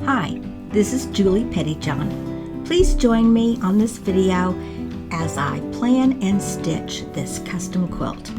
Hi, this is Julie Pettyjohn. Please join me on this video as I plan and stitch this custom quilt.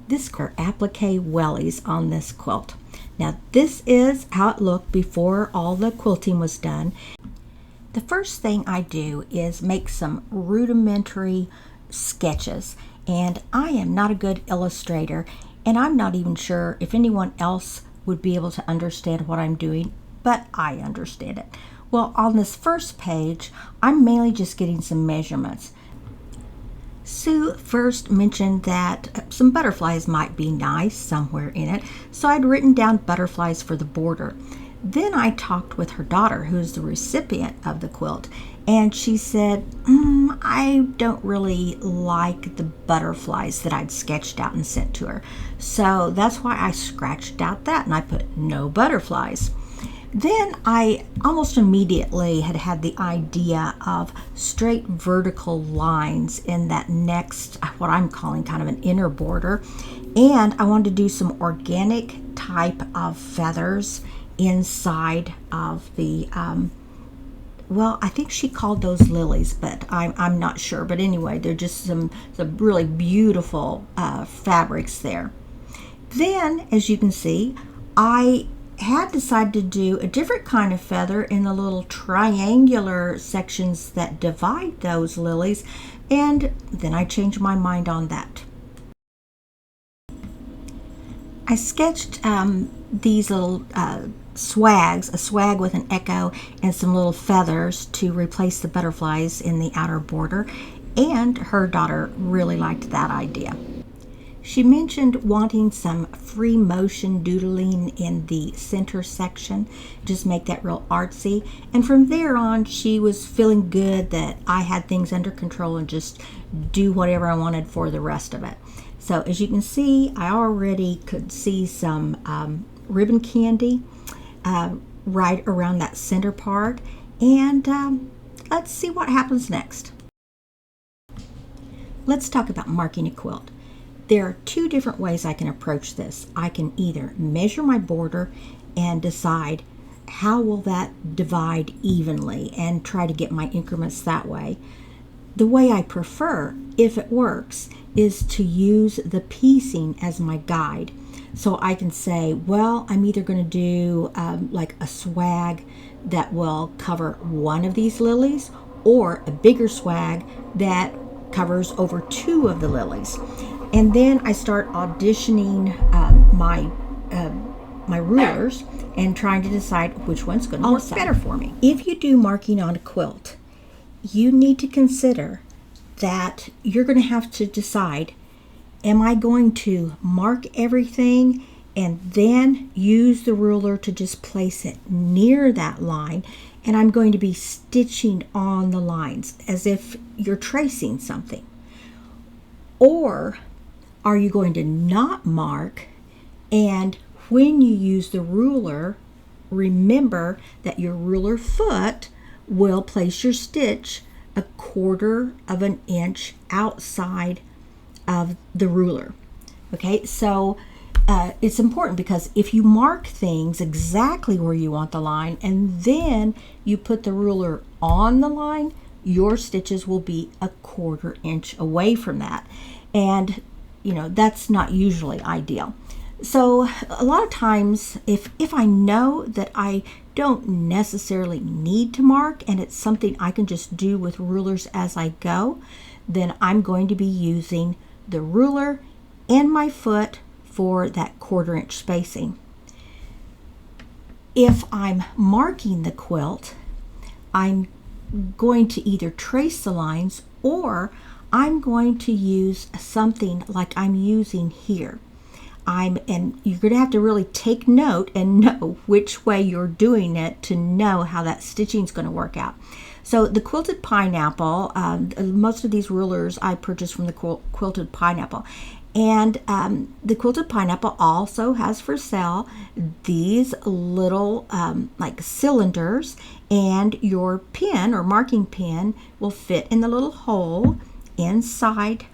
This are applique wellies on this quilt. Now this is how it looked before all the quilting was done. The first thing I do is make some rudimentary sketches, and I am not a good illustrator, and I'm not even sure if anyone else would be able to understand what I'm doing, but I understand it. Well, on this first page, I'm mainly just getting some measurements. Sue first mentioned that some butterflies might be nice somewhere in it, so I'd written down butterflies for the border. Then I talked with her daughter, who's the recipient of the quilt, and she said, I don't really like the butterflies that I'd sketched out and sent to her. So that's why I scratched out that and I put no butterflies. Then I almost immediately had the idea of straight vertical lines in that next, what I'm calling kind of an inner border. And I wanted to do some organic type of feathers inside of the, well, I think she called those lilies, but I'm not sure. But anyway, they're just some really beautiful fabrics there. Then, as you can see, I had decided to do a different kind of feather in the little triangular sections that divide those lilies, and then I changed my mind on that. I sketched these little swags, a swag with an echo and some little feathers to replace the butterflies in the outer border, and her daughter really liked that idea. She mentioned wanting some free motion doodling in the center section, just make that real artsy. And from there on, she was feeling good that I had things under control and just do whatever I wanted for the rest of it. So as you can see, I already could see some ribbon candy right around that center part. And let's see what happens next. Let's talk about marking a quilt. There are two different ways I can approach this. I can either measure my border and decide how will that divide evenly and try to get my increments that way. The way I prefer, if it works, is to use the piecing as my guide. So I can say, well, I'm either going to do like a swag that will cover one of these lilies, or a bigger swag that covers over two of the lilies. And then I start auditioning my rulers and trying to decide which one's going to work better for me. If you do marking on a quilt, you need to consider that you're going to have to decide, am I going to mark everything and then use the ruler to just place it near that line, and I'm going to be stitching on the lines as if you're tracing something? Or are you going to not mark, and when you use the ruler, remember that your ruler foot will place your stitch 1/4 of an inch outside of the ruler? Okay, so it's important, because if you mark things exactly where you want the line and then you put the ruler on the line, your stitches will be 1/4 inch away from that. And you know, that's not usually ideal. So a lot of times, if I know that I don't necessarily need to mark and it's something I can just do with rulers as I go, then I'm going to be using the ruler and my foot for that 1/4 inch spacing. If I'm marking the quilt, I'm going to either trace the lines, or I'm going to use something like I'm using here. And you're going to have to really take note and know which way you're doing it to know how that stitching is going to work out. So the Quilted Pineapple, most of these rulers I purchased from the Quilted Pineapple, And the Quilted Pineapple also has for sale these little like cylinders, and your pin or marking pin will fit in the little hole inside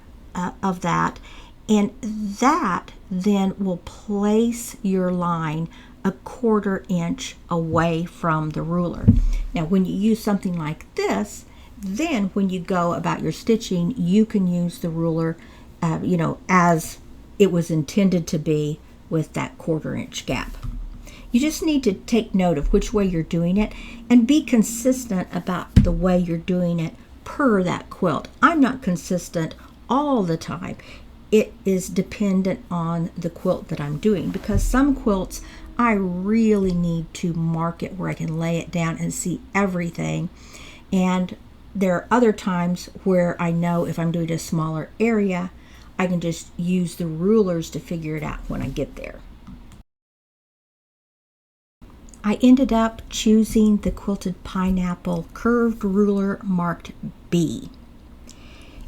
of that, and that then will place your line a 1/4 inch away from the ruler. Now when you use something like this, then when you go about your stitching, you can use the ruler as it was intended to be, with that 1/4 inch gap. You just need to take note of which way you're doing it and be consistent about the way you're doing it per that quilt. I'm not consistent all the time. It is dependent on the quilt that I'm doing, because some quilts I really need to mark it where I can lay it down and see everything, and there are other times where I know if I'm doing a smaller area, I can just use the rulers to figure it out when I get there. I ended up choosing the Quilted Pineapple curved ruler marked B.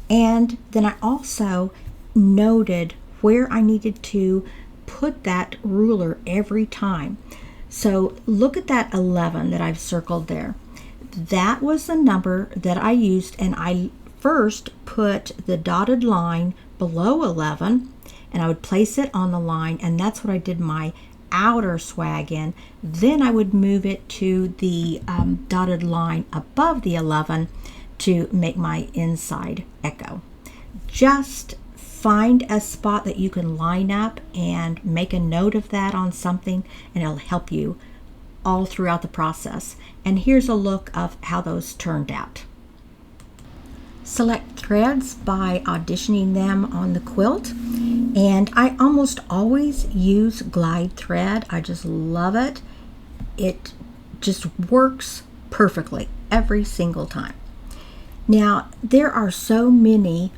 And then I also noted where I needed to put that ruler every time. So look at that 11 that I've circled there. That was the number that I used, and I first put the dotted line below 11, and I would place it on the line, and that's what I did my outer swag in. Then I would move it to the dotted line above the 11 to make my inside echo. Just find a spot that you can line up and make a note of that on something, and it'll help you all throughout the process. And here's a look of how those turned out. Select threads by auditioning them on the quilt, and I almost always use glide thread. I just love it. It just works perfectly every single time. Now there are so many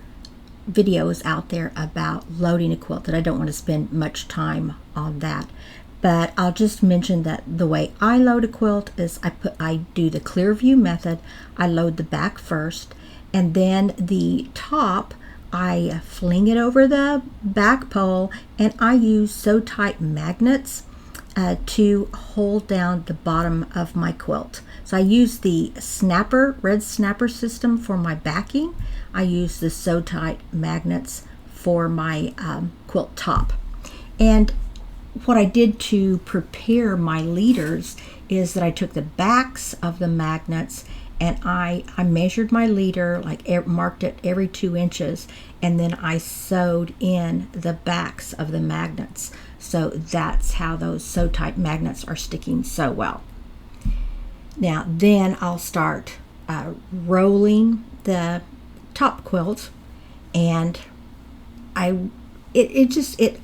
videos out there about loading a quilt that I don't want to spend much time on that, but I'll just mention that the way I load a quilt is I do the clear view method. I load the back first, and then the top I fling it over the back pole, and I use sew tight magnets to hold down the bottom of my quilt. So I use the red snapper system for my backing. I use the sew tight magnets for my quilt top. And what I did to prepare my leaders is that I took the backs of the magnets, and I measured my leader, marked it every 2 inches, and then I sewed in the backs of the magnets. So that's how those sew tight magnets are sticking so well. Now then I'll start rolling the top quilt, and it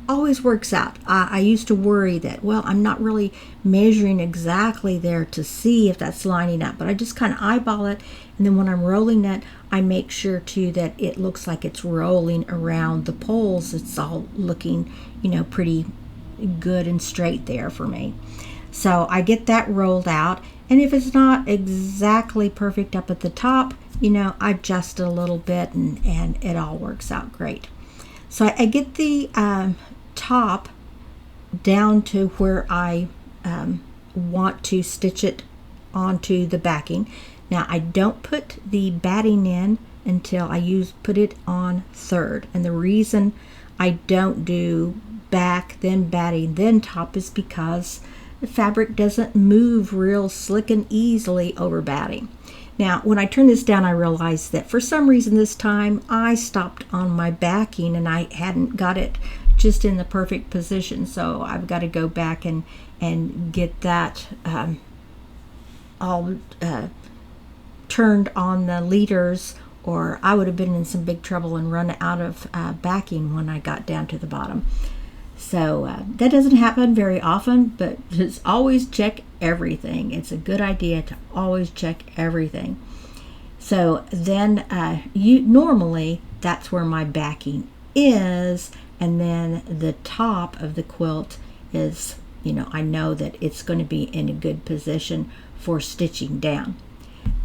always works out. I used to worry that, well, I'm not really measuring exactly there to see if that's lining up, but I just kind of eyeball it, and then when I'm rolling it, I make sure too that it looks like it's rolling around the poles. It's all looking, pretty good and straight there for me. So I get that rolled out, and if it's not exactly perfect up at the top, I adjust it a little bit, and it all works out great. So I get the top down to where I want to stitch it onto the backing. Now I don't put the batting in until I put it on third, and the reason I don't do back then batting then top is because the fabric doesn't move real slick and easily over batting. Now when I turn this down, I realized that for some reason this time I stopped on my backing and I hadn't got it just in the perfect position, so I've got to go back and get that all turned on the leaders, or I would have been in some big trouble and run out of backing when I got down to the bottom. So that doesn't happen very often, but just always check everything. It's a good idea to always check everything. So then normally that's where my backing is, and then the top of the quilt is, I know that it's going to be in a good position for stitching down.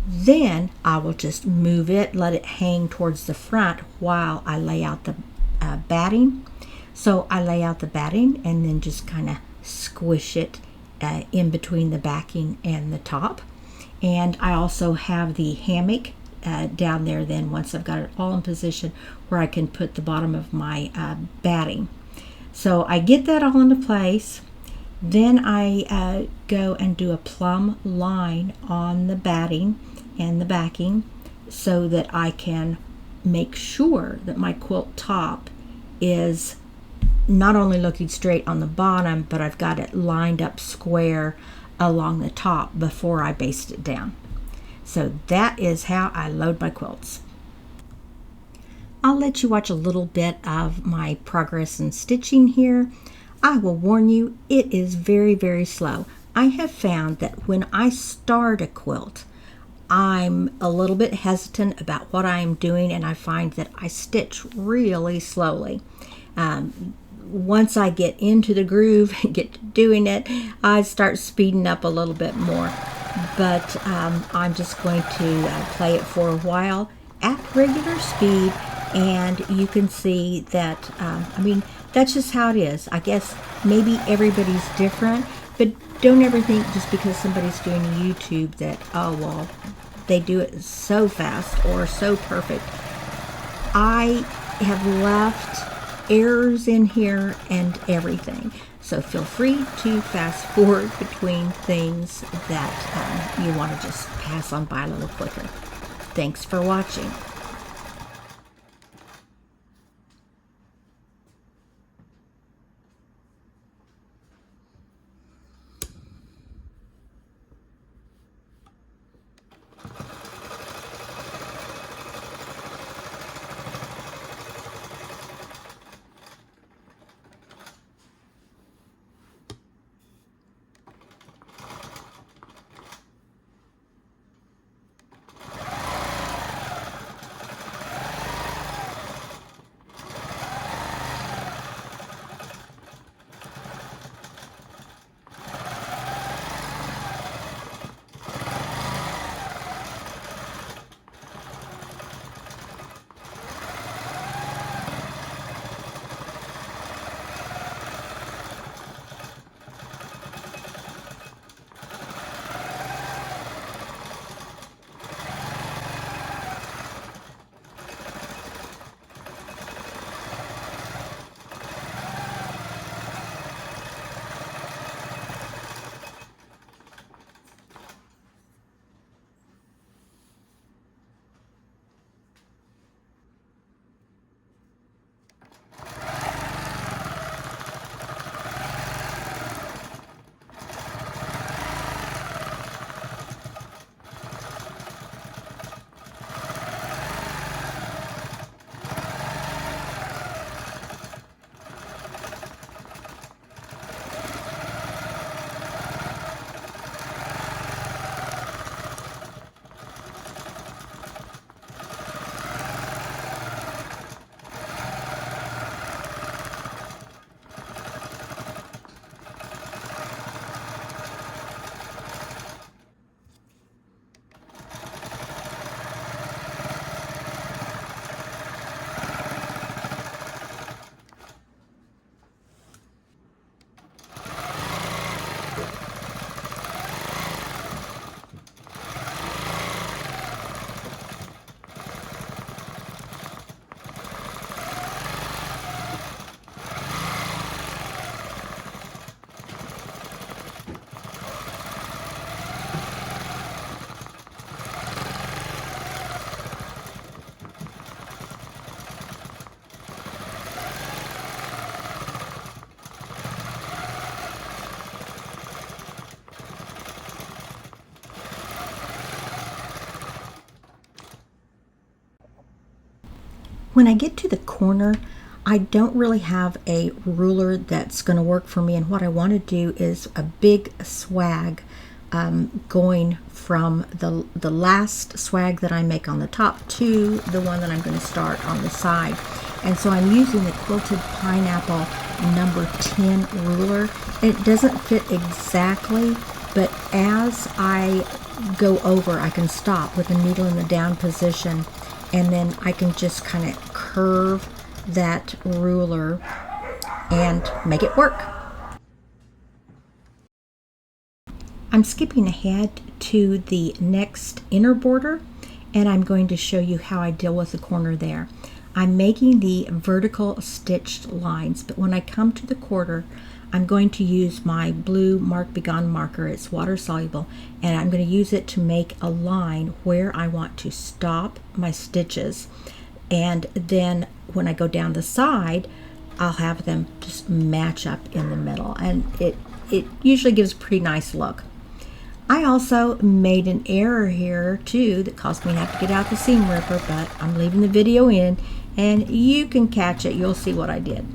Then I will just move it, let it hang towards the front while I lay out the batting. So I lay out the batting and then just kind of squish it in between the backing and the top. And I also have the hammock down there then, once I've got it all in position, where I can put the bottom of my batting. So I get that all into place. Then I go and do a plumb line on the batting and the backing so that I can make sure that my quilt top is not only looking straight on the bottom, but I've got it lined up square along the top before I baste it down. So that is how I load my quilts. I'll let you watch a little bit of my progress in stitching here. I will warn you, it is very, very slow. I have found that when I start a quilt, I'm a little bit hesitant about what I'm doing, and I find that I stitch really slowly. Once I get into the groove and get to doing it, I start speeding up a little bit more. But I'm just going to play it for a while at regular speed, and you can see that, I mean, that's just how it is. I guess maybe everybody's different, but don't ever think just because somebody's doing YouTube that, oh, well, they do it so fast or so perfect. I have left errors in here and everything. So feel free to fast forward between things that you want to just pass on by a little quicker. Thanks for watching. When I get to the corner, I don't really have a ruler that's going to work for me, and what I want to do is a big swag going from the last swag that I make on the top to the one that I'm going to start on the side. And so I'm using the Quilted Pineapple number 10 ruler. It doesn't fit exactly, but as I go over, I can stop with the needle in the down position, and then I can just kind of curve that ruler and make it work. I'm skipping ahead to the next inner border, and I'm going to show you how I deal with the corner there. I'm making the vertical stitched lines, but when I come to the quarter, I'm going to use my blue Mark Be Gone marker. It's water soluble, and I'm going to use it to make a line where I want to stop my stitches. And then when I go down the side, I'll have them just match up in the middle, and it usually gives a pretty nice look. I also made an error here too that caused me to have to get out the seam ripper, but I'm leaving the video in and you can catch it. You'll see what I did.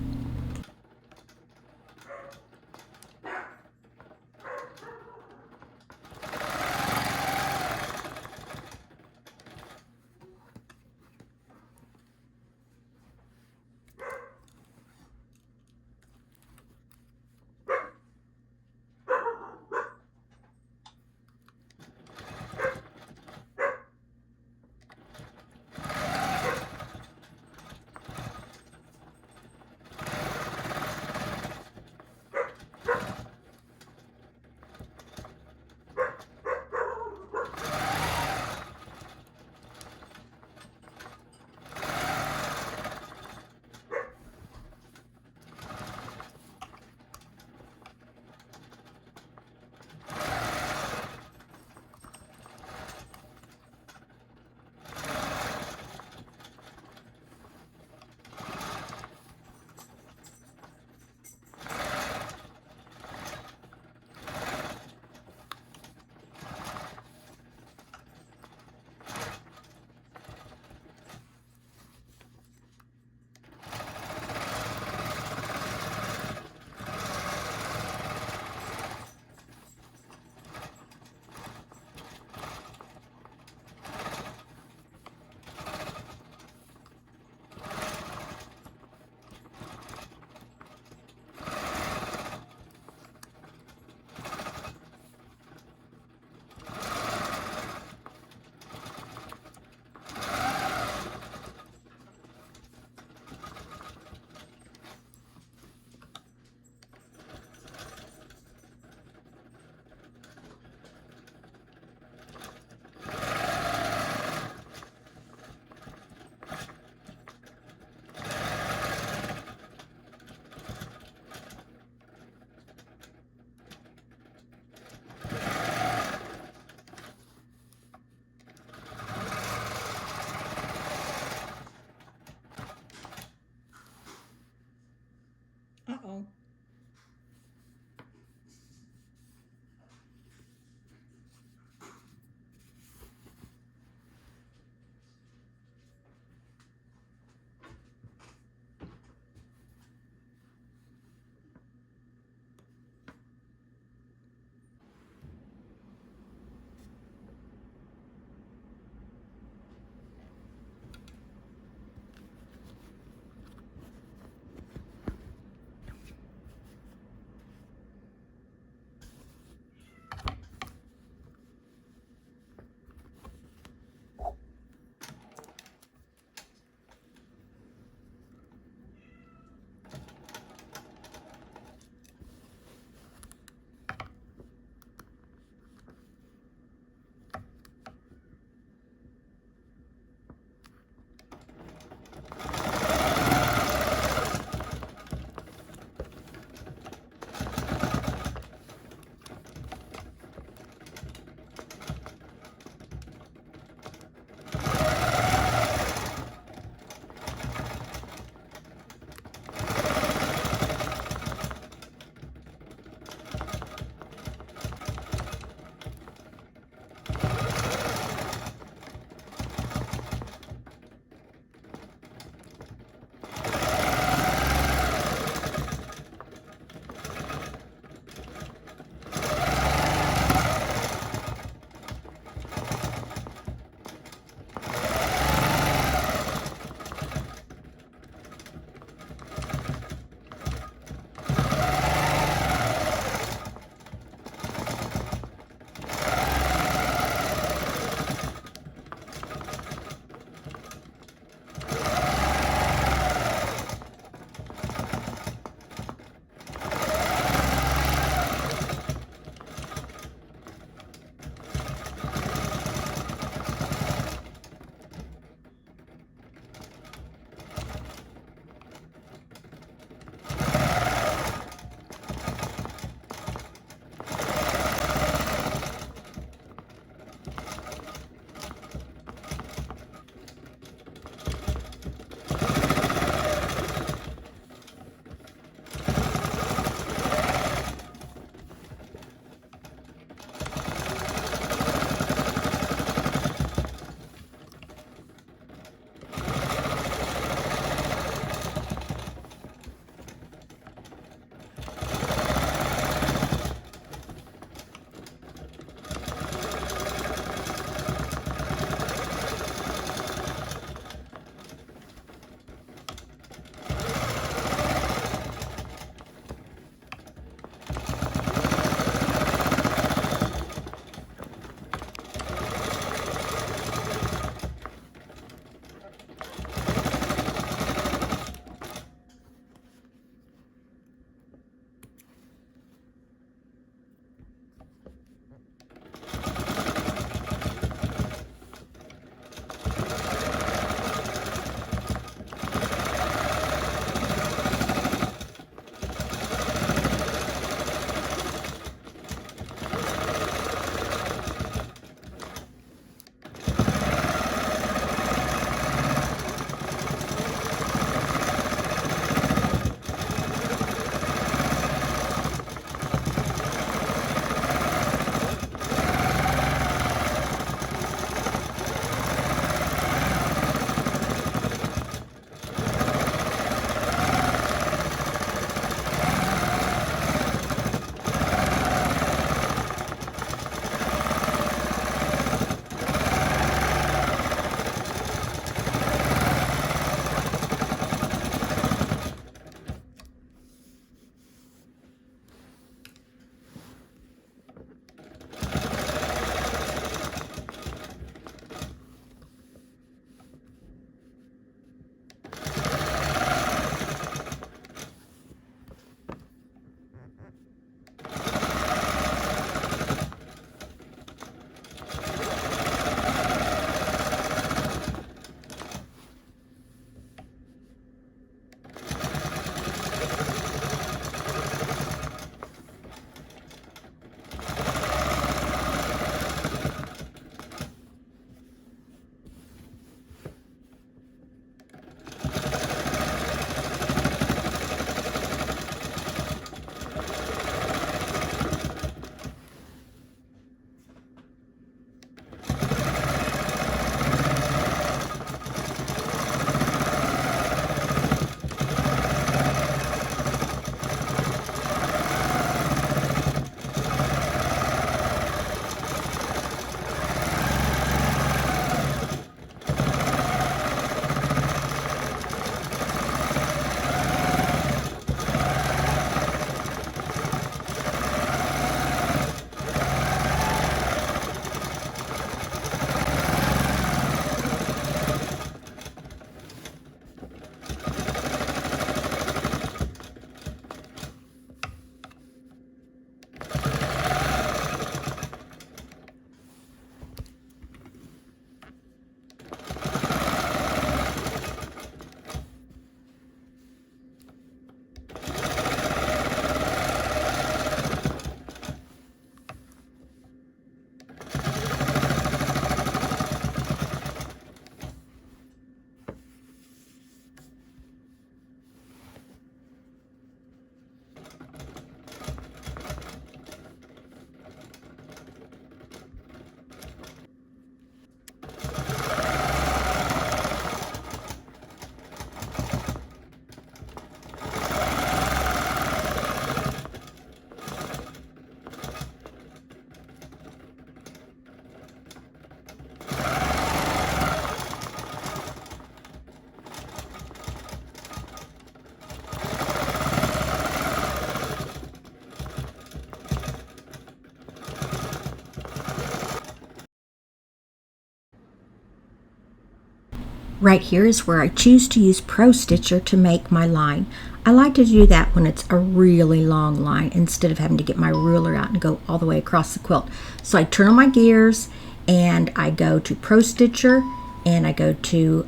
Right here is where I choose to use ProStitcher to make my line. I like to do that when it's a really long line instead of having to get my ruler out and go all the way across the quilt. So I turn on my gears and I go to ProStitcher and I go to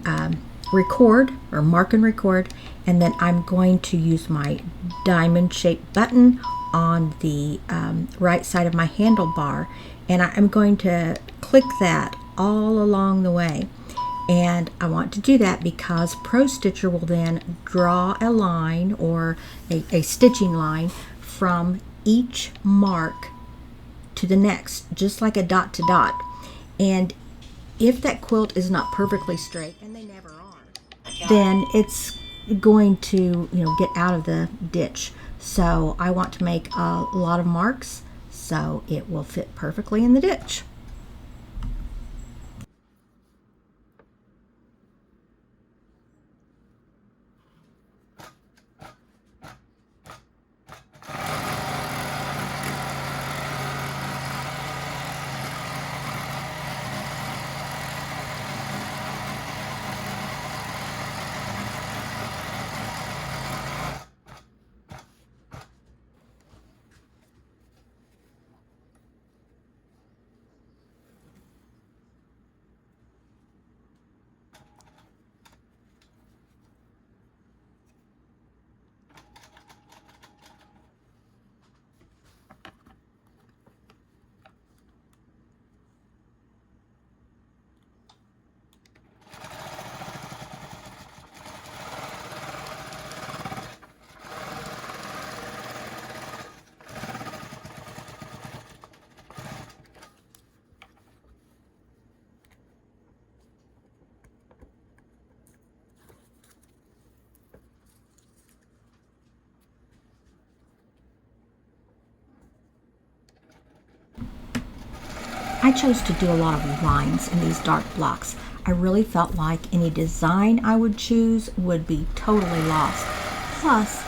record or mark and record, and then I'm going to use my diamond shaped button on the right side of my handlebar, and I'm going to click that all along the way. And I want to do that because ProStitcher will then draw a line or a stitching line from each mark to the next, just like a dot to dot. And if that quilt is not perfectly straight, and they never are, then it's going to, get out of the ditch. So I want to make a lot of marks so it will fit perfectly in the ditch. I chose to do a lot of lines in these dark blocks. I really felt like any design I would choose would be totally lost. Plus,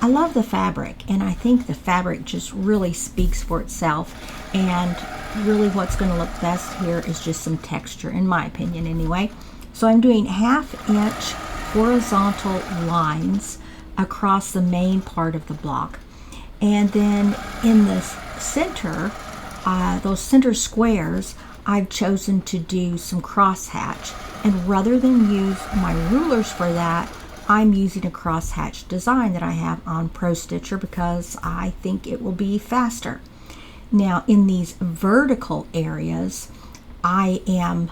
I love the fabric, and I think the fabric just really speaks for itself, and really what's going to look best here is just some texture, in my opinion anyway. So I'm doing 1/2 inch horizontal lines across the main part of the block. And then in the center, those center squares, I've chosen to do some crosshatch, and rather than use my rulers for that, I'm using a crosshatch design that I have on ProStitcher because I think it will be faster. Now in these vertical areas, I am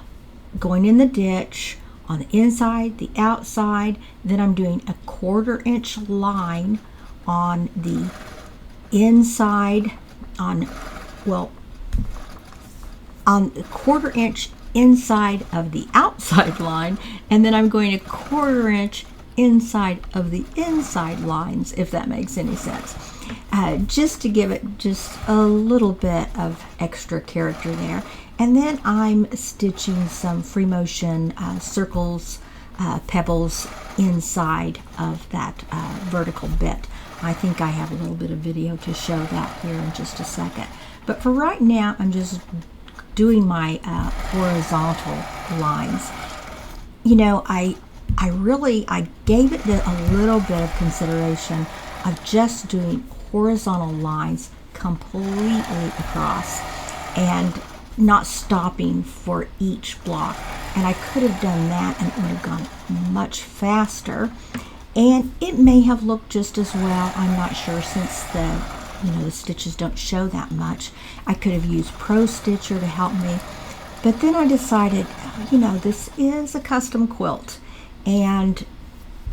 going in the ditch on the inside, the outside, then I'm doing a 1/4 inch line on the inside, on a 1/4 inch inside of the outside line, and then I'm going a 1/4 inch inside of the inside lines, if that makes any sense. Just to give it just a little bit of extra character there. And then I'm stitching some free motion circles, pebbles inside of that vertical bit. I think I have a little bit of video to show that here in just a second. But for right now, I'm just doing my horizontal lines. I gave it a little bit of consideration of just doing horizontal lines completely across and not stopping for each block. And I could have done that and it would have gone much faster. And it may have looked just as well, I'm not sure, since the stitches don't show that much. I could have used ProStitcher to help me. But then I decided, this is a custom quilt. And,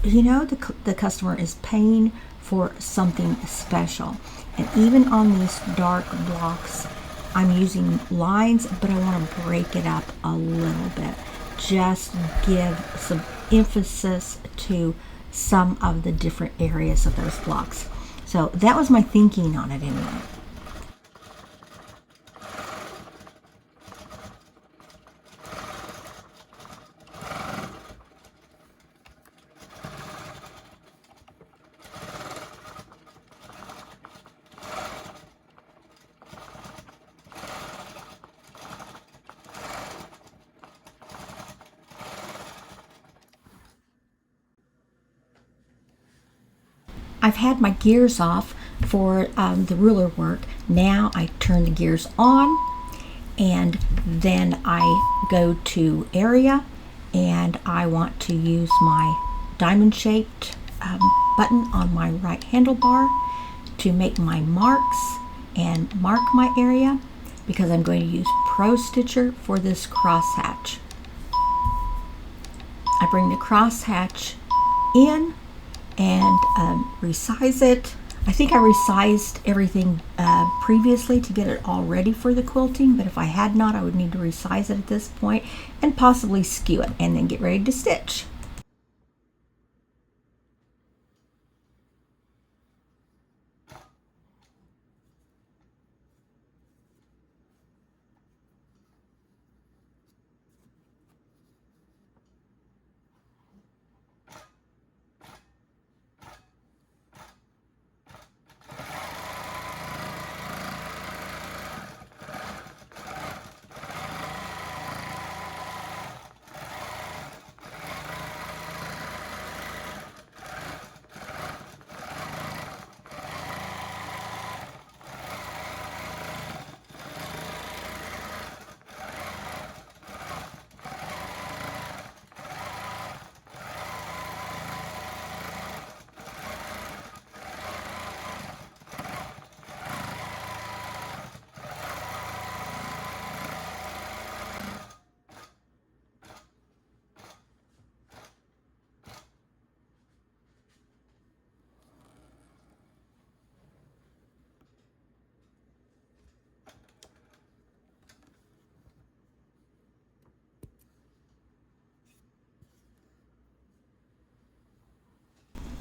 the customer is paying for something special. And even on these dark blocks, I'm using lines, but I want to break it up a little bit. Just give some emphasis to some of the different areas of those blocks. So that was my thinking on it anyway. I've had my gears off for the ruler work. Now I turn the gears on, and then I go to area, and I want to use my diamond shaped button on my right handlebar to make my marks and mark my area, because I'm going to use ProStitcher for this crosshatch. I bring the crosshatch in and resize it. I think I resized everything previously to get it all ready for the quilting, but if I had not, I would need to resize it at this point and possibly skew it and then get ready to stitch.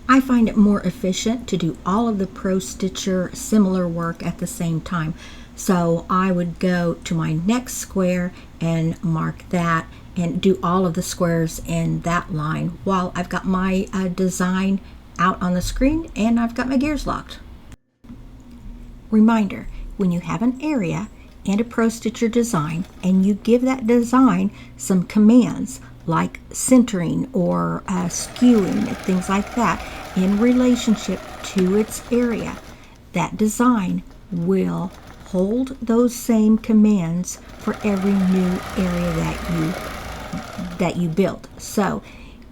I find it more efficient to do all of the ProStitcher similar work at the same time. So I would go to my next square and mark that and do all of the squares in that line while I've got my design out on the screen and I've got my gears locked. Reminder, when you have an area and a ProStitcher design and you give that design some commands like centering or skewing and things like that in relationship to its area, that design will hold those same commands for every new area that you build. So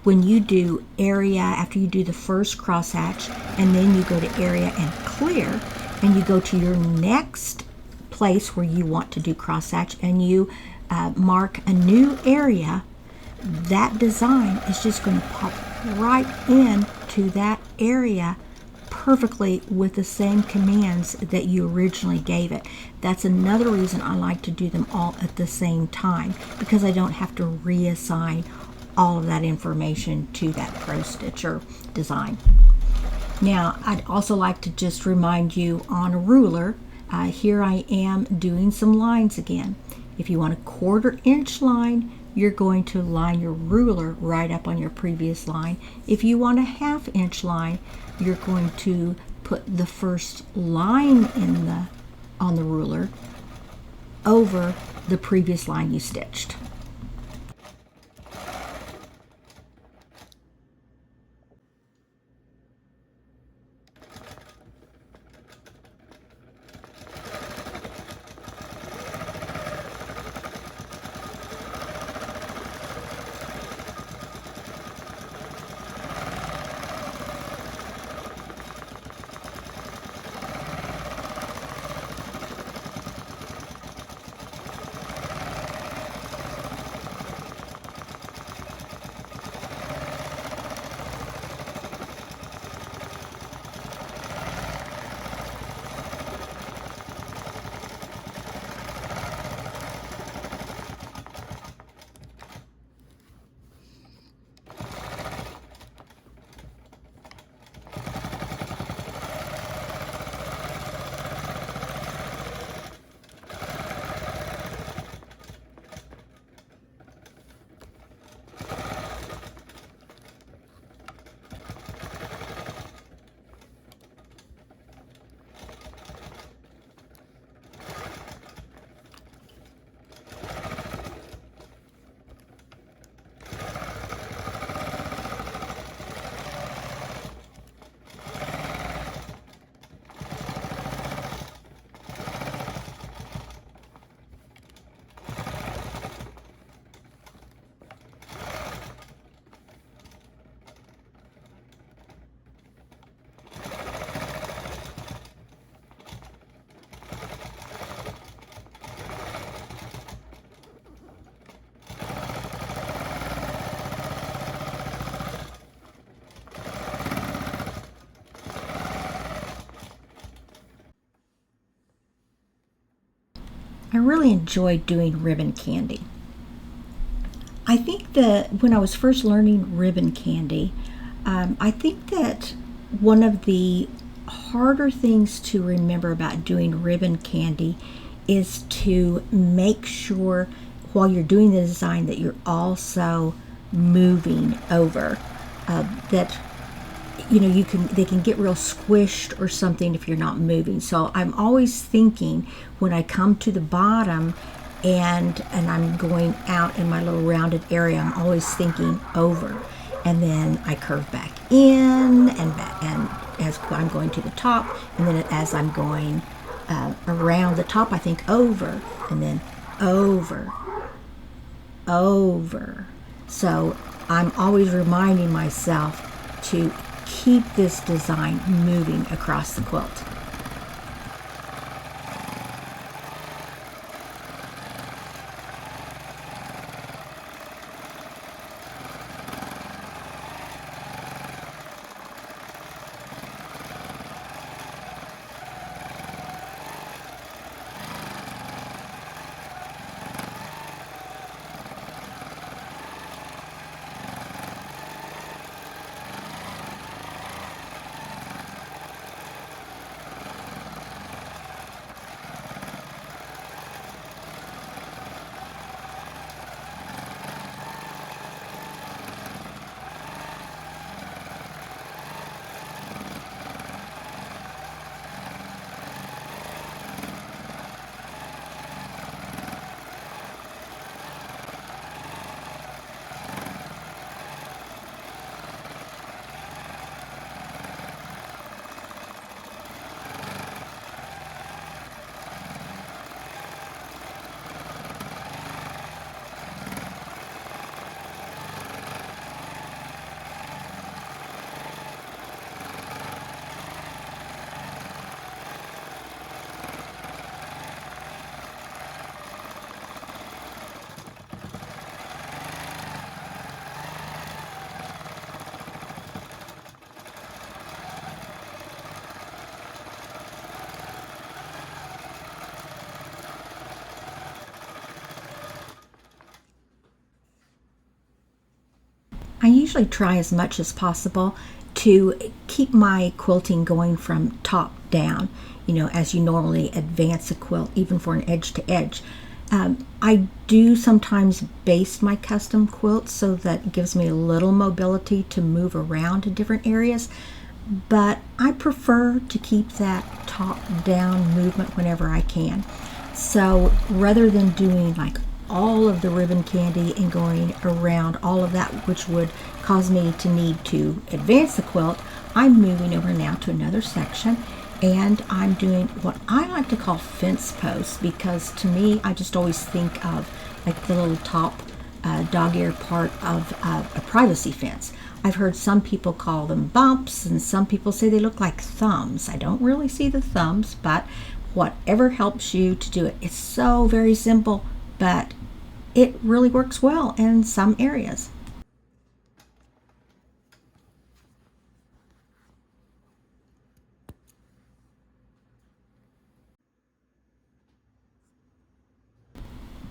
when you do area, after you do the first crosshatch, and then you go to area and clear, and you go to your next place where you want to do crosshatch, and you mark a new area, that design is just going to pop right into that area perfectly with the same commands that you originally gave it. That's another reason I like to do them all at the same time, because I don't have to reassign all of that information to that ProStitcher design. Now, I'd also like to just remind you on a ruler, here I am doing some lines again. If you want a 1/4 inch line, you're going to line your ruler right up on your previous line. If you want a 1/2 inch line, you're going to put the first line on the ruler over the previous line you stitched. I really enjoyed doing ribbon candy. I think that when I was first learning ribbon candy, I think that one of the harder things to remember about doing ribbon candy is to make sure while you're doing the design that you're also moving over, that they can get real squished or something if you're not moving. So I'm always thinking when I come to the bottom and I'm going out in my little rounded area, I'm always thinking over, and then I curve back in and back, and as I'm going to the top, and then as I'm going around the top, I think over, and then over. So I'm always reminding myself to keep this design moving across the quilt. I usually try as much as possible to keep my quilting going from top down, as you normally advance a quilt, even for an edge to edge. I do sometimes baste my custom quilts, so that it gives me a little mobility to move around to different areas, but I prefer to keep that top down movement whenever I can. So rather than doing like all of the ribbon candy and going around all of that, which would cause me to need to advance the quilt, I'm moving over now to another section, and I'm doing what I like to call fence posts, because to me, I just always think of like the little top dog ear part of a privacy fence. I've heard some people call them bumps, and some people say they look like thumbs. I don't really see the thumbs, but whatever helps you to do it. It's so very simple, but it really works well in some areas.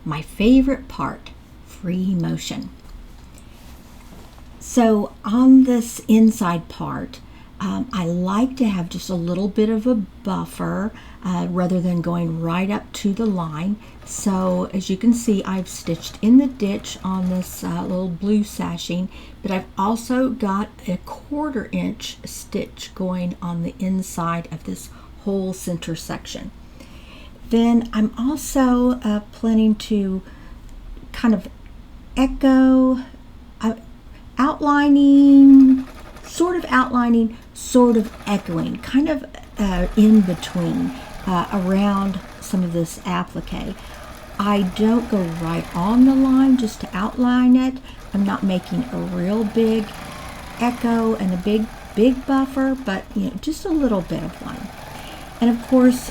My favorite part, free motion. So on this inside part, I like to have just a little bit of a buffer rather than going right up to the line. So as you can see, I've stitched in the ditch on this little blue sashing, but I've also got a 1/4 inch stitch going on the inside of this whole center section. Then I'm also planning to kind of echo, outlining, sort of echoing, kind of in between around some of this applique. I don't go right on the line just to outline it. I'm not making a real big echo and a big buffer, but just a little bit of one. And of course,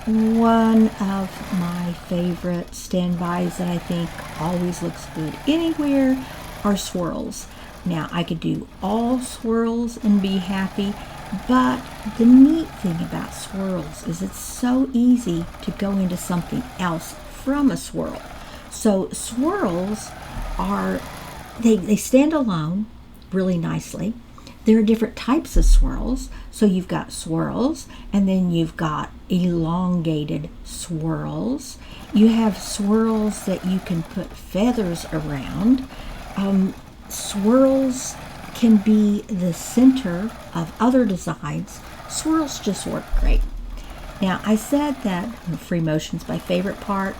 one of my favorite standbys that I think always looks good anywhere are swirls. Now, I could do all swirls and be happy, but the neat thing about swirls is it's so easy to go into something else from a swirl. So swirls are, they stand alone really nicely. There are different types of swirls. So you've got swirls, and then you've got elongated swirls. You have swirls that you can put feathers around. Swirls can be the center of other designs. Swirls just work great. Now, I said that free motion's my favorite part.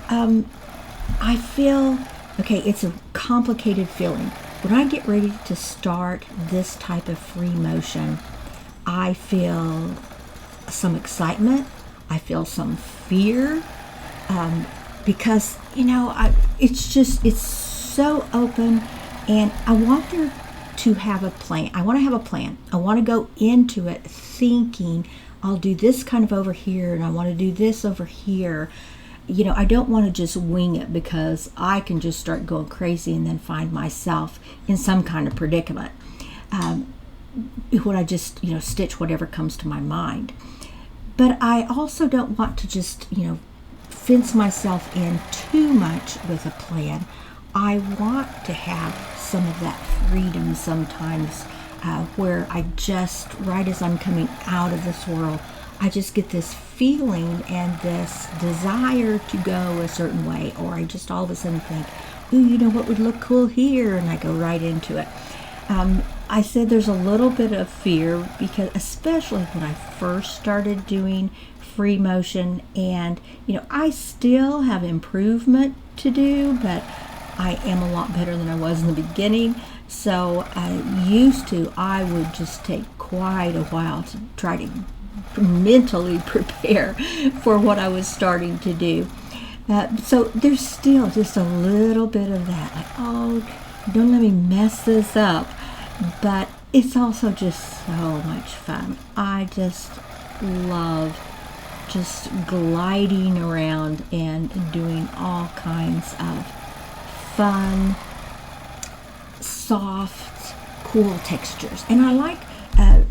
I feel, okay, it's a complicated feeling. When I get ready to start this type of free motion, I feel some excitement. I feel some fear, because, you know, it's so open, and I want there to have a plan. I want to have a plan. I want to go into it thinking, I'll do this kind of over here, and I want to do this over here. You know, I don't want to just wing it, because I can just start going crazy and then find myself in some kind of predicament when I just, you know, stitch whatever comes to my mind. But I also don't want to just, you know, fence myself in too much with a plan. I want to have some of that freedom sometimes, where I just, right as I'm coming out of the swirl, I just get this feeling and this desire to go a certain way, or I just all of a sudden think, ooh, you know what would look cool here, and I go right into it. I said there's a little bit of fear, because especially when I first started doing free motion, and you know, I still have improvement to do, but I am a lot better than I was in the beginning. So I would just take quite a while to try to mentally prepare for what I was starting to do. So there's still just a little bit of that, like, oh, don't let me mess this up. But it's also just so much fun. I just love just gliding around and doing all kinds of fun, soft, cool textures. And I like,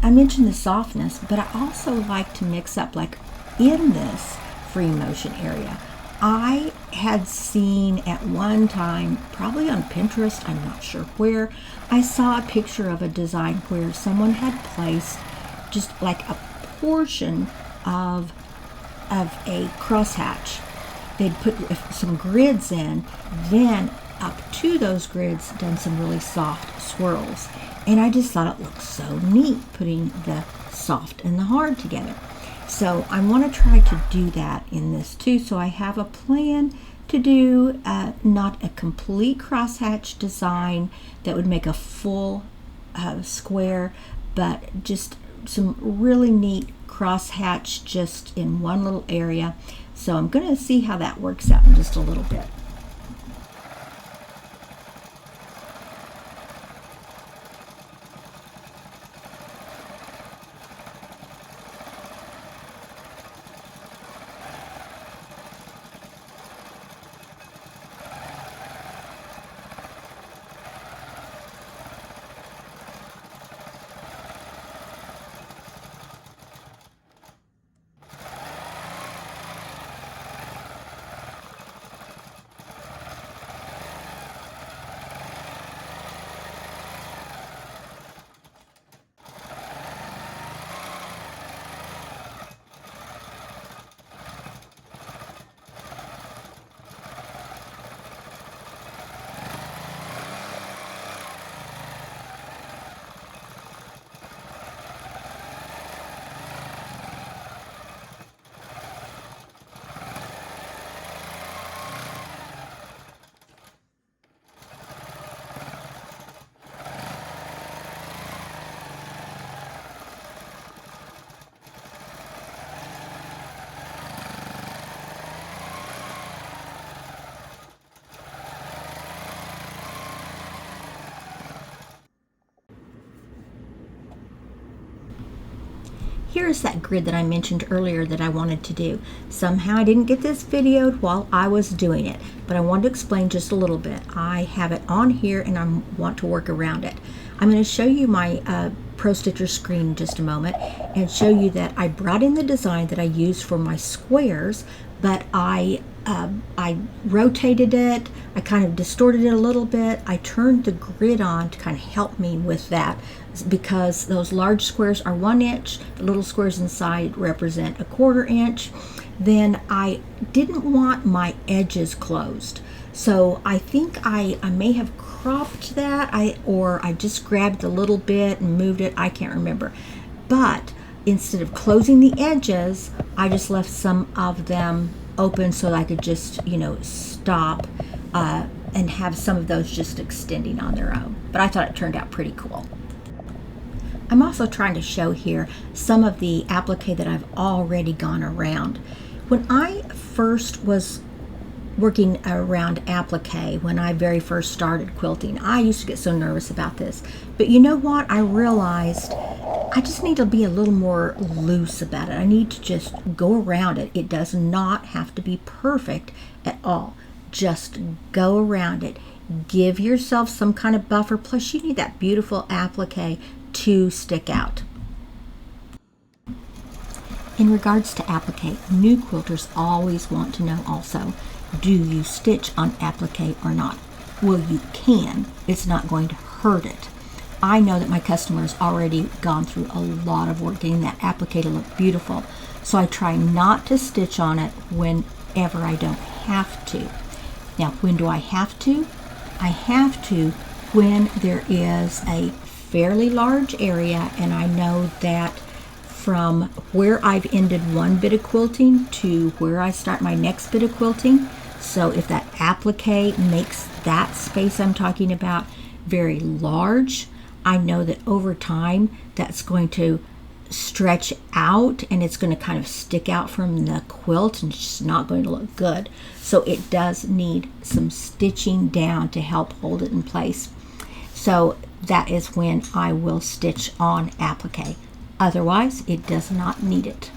I mentioned the softness, but I also like to mix up, like in this free motion area, I had seen at one time, probably on Pinterest, I'm not sure where, I saw a picture of a design where someone had placed just like a portion of a crosshatch. They'd put some grids in, then up to those grids done some really soft swirls. And I just thought it looked so neat, putting the soft and the hard together. So I want to try to do that in this too. So I have a plan to do not a complete crosshatch design that would make a full square, but just some really neat crosshatch just in one little area. So I'm going to see how that works out in just a little bit. Here's that grid that I mentioned earlier that I wanted to do. Somehow I didn't get this videoed while I was doing it, but I wanted to explain just a little bit. I have it on here and I want to work around it. I'm going to show you my ProStitcher screen in just a moment and show you that I brought in the design that I used for my squares, but I rotated it, I kind of distorted it a little bit. I turned the grid on to kind of help me with that, because those large squares are 1 inch, the little squares inside represent a 1/4 inch. Then I didn't want my edges closed, so I think I may have cropped that, or I just grabbed a little bit and moved it, I can't remember. But instead of closing the edges, I just left some of them open so that I could just, you know, stop and have some of those just extending on their own. But I thought it turned out pretty cool. I'm also trying to show here some of the applique that I've already gone around. When I first was working around applique, when I very first started quilting, I used to get so nervous about this. But you know what? I realized I just need to be a little more loose about it. I need to just go around it. It does not have to be perfect at all. Just go around it. Give yourself some kind of buffer. Plus, you need that beautiful applique to stick out. In regards to applique, new quilters always want to know also, do you stitch on applique or not? Well, you can. It's not going to hurt it. I know that my customer's already gone through a lot of work getting that applique to look beautiful, so I try not to stitch on it whenever I don't have to. Now, when do I have to? I have to when there is a fairly large area and I know that from where I've ended one bit of quilting to where I start my next bit of quilting. So if that applique makes that space I'm talking about very large, I know that over time that's going to stretch out and it's going to kind of stick out from the quilt and it's just not going to look good. So it does need some stitching down to help hold it in place. So that is when I will stitch on applique. Otherwise, it does not need it.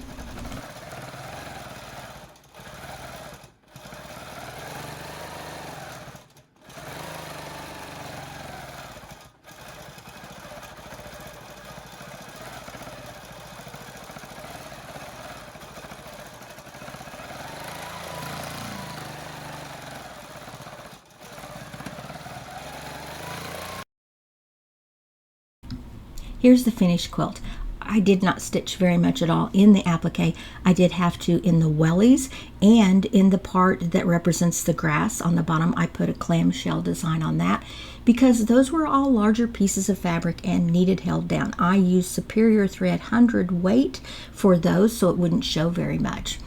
Here's the finished quilt. I did not stitch very much at all in the applique. I did have to in the wellies, and in the part that represents the grass on the bottom, I put a clamshell design on that because those were all larger pieces of fabric and needed held down. I used Superior Thread 100 weight for those so it wouldn't show very much.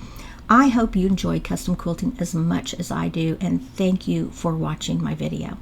I hope you enjoy custom quilting as much as I do, and thank you for watching my video.